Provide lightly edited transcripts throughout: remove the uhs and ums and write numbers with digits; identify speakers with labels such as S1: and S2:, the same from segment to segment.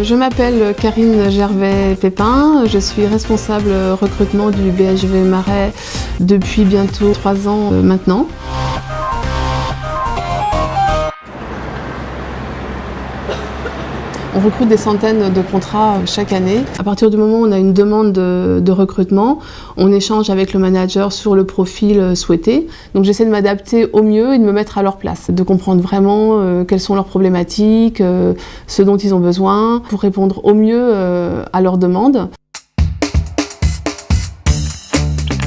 S1: Je m'appelle Karine Gervais-Pépin, je suis responsable recrutement du BHV Marais depuis bientôt 3 ans maintenant. On recrute des centaines de contrats chaque année. À partir du moment où on a une demande de recrutement, on échange avec le manager sur le profil souhaité. Donc j'essaie de m'adapter au mieux et de me mettre à leur place, de comprendre vraiment quelles sont leurs problématiques, ce dont ils ont besoin, pour répondre au mieux à leurs demandes.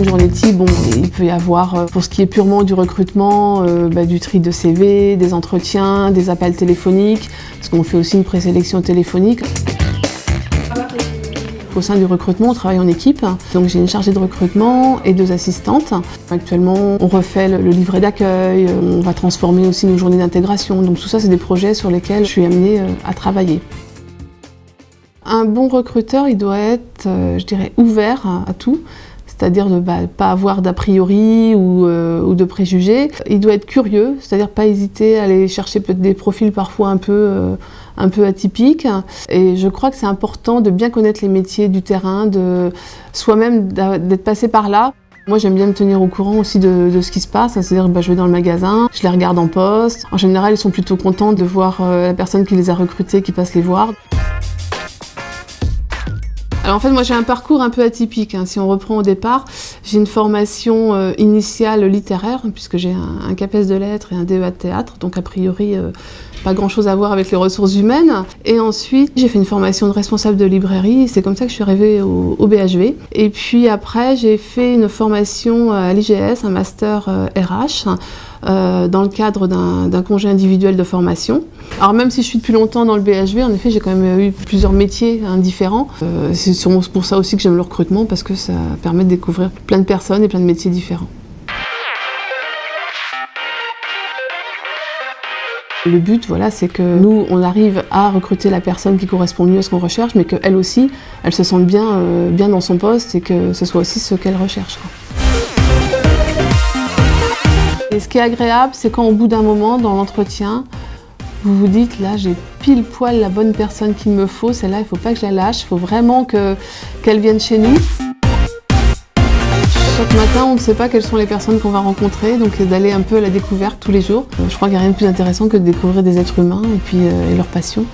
S1: Une journée type, il peut y avoir, pour ce qui est purement du recrutement, du tri de CV, des entretiens, des appels téléphoniques, parce qu'on fait aussi une présélection téléphonique. Au sein du recrutement, on travaille en équipe, donc j'ai une chargée de recrutement et 2 assistantes. Actuellement, on refait le livret d'accueil, on va transformer aussi nos journées d'intégration, donc tout ça, c'est des projets sur lesquels je suis amenée à travailler. Un bon recruteur, il doit être, je dirais, ouvert à tout. C'est-à-dire de ne pas avoir d'a priori ou de préjugés. Il doit être curieux, c'est-à-dire pas hésiter à aller chercher peut-être des profils parfois un peu atypiques. Et je crois que c'est important de bien connaître les métiers du terrain, de soi-même d'être passé par là. Moi, j'aime bien me tenir au courant aussi de ce qui se passe, c'est-à-dire je vais dans le magasin, je les regarde en poste. En général, ils sont plutôt contents de voir la personne qui les a recrutés qui passe les voir. Alors en fait, moi j'ai un parcours un peu atypique. Si on reprend au départ, j'ai une formation initiale littéraire, puisque j'ai un CAPES de lettres et un DEA de théâtre, donc a priori pas grand-chose à voir avec les ressources humaines. Et ensuite, j'ai fait une formation de responsable de librairie, c'est comme ça que je suis arrivée au BHV. Et puis après, j'ai fait une formation à l'IGS, un master RH, dans le cadre d'un congé individuel de formation. Alors même si je suis depuis longtemps dans le BHV, en effet, j'ai quand même eu plusieurs métiers différents. C'est sûrement pour ça aussi que j'aime le recrutement, parce que ça permet de découvrir plein de personnes et plein de métiers différents. Le but, voilà, c'est que nous, on arrive à recruter la personne qui correspond mieux à ce qu'on recherche, mais qu'elle aussi, elle se sente bien dans son poste et que ce soit aussi ce qu'elle recherche. Et ce qui est agréable, c'est quand au bout d'un moment, dans l'entretien, vous vous dites, là, j'ai pile poil la bonne personne qu'il me faut, celle-là, il ne faut pas que je la lâche, il faut vraiment qu'elle vienne chez nous. Chaque matin, on ne sait pas quelles sont les personnes qu'on va rencontrer, donc d'aller un peu à la découverte tous les jours. Je crois qu'il n'y a rien de plus intéressant que de découvrir des êtres humains et leur passion.